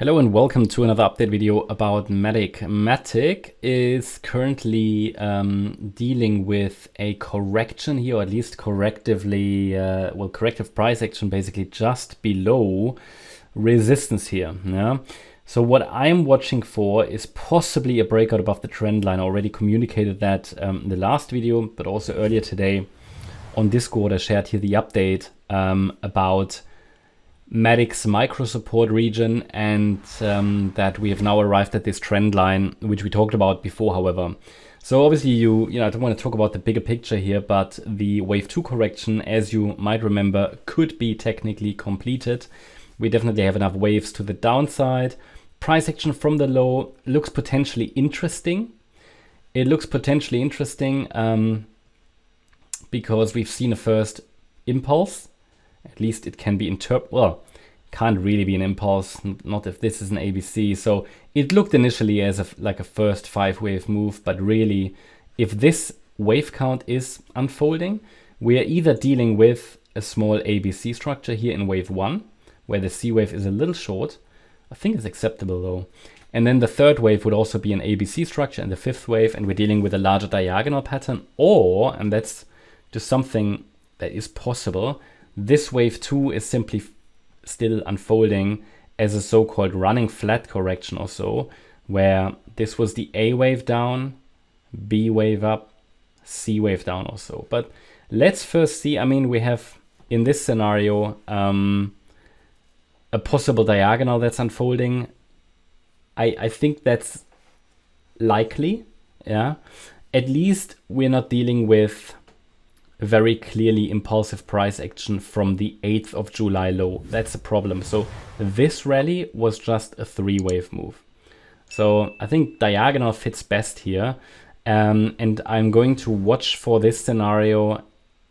Hello and welcome to another update video about MATIC. MATIC is currently dealing with a correction here, or at least corrective price action basically just below resistance here. Yeah. So what I'm watching for is possibly a breakout above the trend line. I already communicated that in the last video, but also earlier today on Discord I shared here the update about MATIC's micro support region, and that we have now arrived at this trend line, which we talked about before, however. So obviously I don't want to talk about the bigger picture here, but the wave 2 correction, as you might remember, could be technically completed. We definitely have enough waves to the downside. Price action from the low looks potentially interesting. It looks potentially interesting because we've seen a first impulse. At least it can be can't really be an impulse, not if this is an ABC. So it looked initially as like a first 5-wave move, but really, if this wave count is unfolding, we are either dealing with a small ABC structure here in wave 1, where the C wave is a little short. I think it's acceptable though. And then the third wave would also be an ABC structure, and the fifth wave, and we're dealing with a larger diagonal pattern, or, and that's just something that is possible, this wave 2 is simply still unfolding as a so-called running flat correction or so, where this was the A wave down, B wave up, C wave down or so. But let's first see, we have in this scenario a possible diagonal that's unfolding. I think that's likely, yeah. At least we're not dealing with very clearly impulsive price action from the 8th of July low. That's a problem. So this rally was just a 3-wave move. So I think diagonal fits best here. And I'm going to watch for this scenario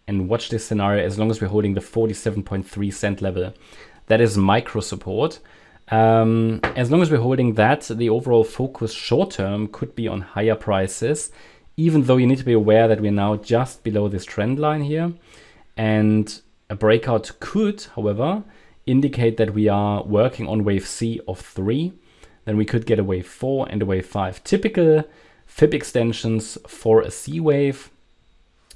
and watch this scenario as long as we're holding the 47.3 cent level. That is micro support. As long as we're holding that, the overall focus short term could be on higher prices, even though you need to be aware that we're now just below this trend line here. And a breakout could, however, indicate that we are working on wave C of 3. Then we could get a wave 4 and a wave 5. Typical fib extensions for a C wave.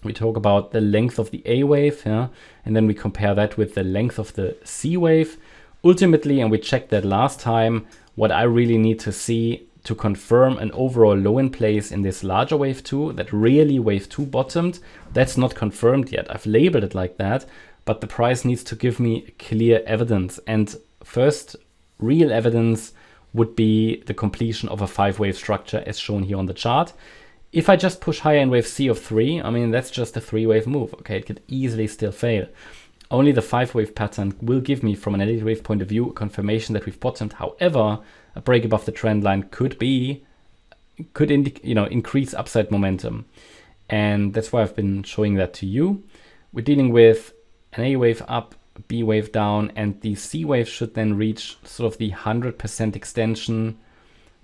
We talk about the length of the A wave, yeah? And then we compare that with the length of the C wave. Ultimately, and we checked that last time, what I really need to see to confirm an overall low in place in this larger wave 2, that really wave 2 bottomed, that's not confirmed yet. I've labeled it like that, but the price needs to give me clear evidence. And first real evidence would be the completion of a 5-wave structure as shown here on the chart. If I just push higher in wave C of 3, that's just a 3-wave move. Okay, it could easily still fail. Only the 5-wave pattern will give me, from an Elliott wave point of view, a confirmation that we've bottomed. However, a break above the trend line could increase upside momentum. And that's why I've been showing that to you. We're dealing with an A wave up, B wave down, and the C wave should then reach sort of the 100% extension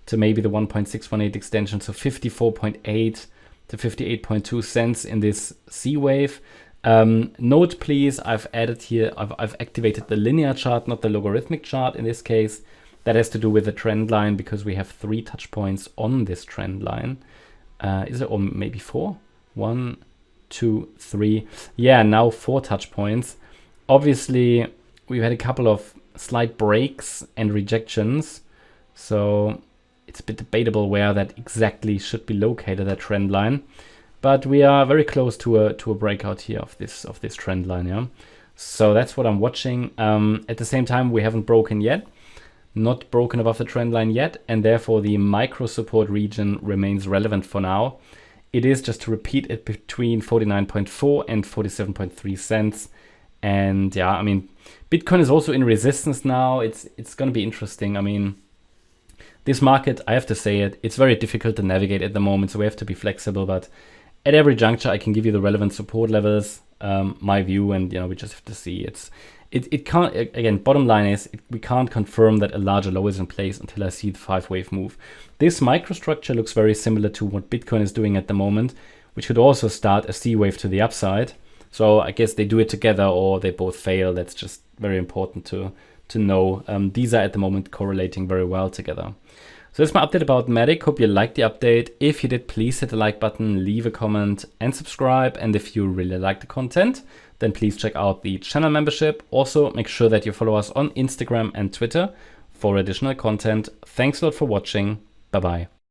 to maybe the 1.618 extension. So 54.8 to 58.2 cents in this C wave. Note please, I've activated the linear chart, not the logarithmic chart in this case. That has to do with the trend line because we have 3 touch points on this trend line. Is it, or maybe 4? 1, 2, 3. Yeah, now 4 touch points. Obviously, we've had a couple of slight breaks and rejections. So it's a bit debatable where that exactly should be located, that trend line. But we are very close to a breakout here of this trend line, yeah. So that's what I'm watching. At the same time, we haven't broken yet. Not broken above the trend line yet, and therefore the micro support region remains relevant for now. It is, just to repeat it, between 49.4 and 47.3 cents. And yeah, Bitcoin is also in resistance now. It's going to be interesting. This market, I have to say it's very difficult to navigate at the moment, so we have to be flexible. But at every juncture, I can give you the relevant support levels, my view, and we just have to see. It can't, again, bottom line is we can't confirm that a larger low is in place until I see the 5-wave move. This microstructure looks very similar to what Bitcoin is doing at the moment, which could also start a C wave to the upside. So I guess they do it together or they both fail. That's just very important to to know. These are at the moment correlating very well together. So that's my update about MATIC. Hope you liked the update. If you did, please hit the like button, leave a comment and subscribe. And if you really like the content, then please check out the channel membership. Also, make sure that you follow us on Instagram and Twitter for additional content. Thanks a lot for watching. Bye-bye.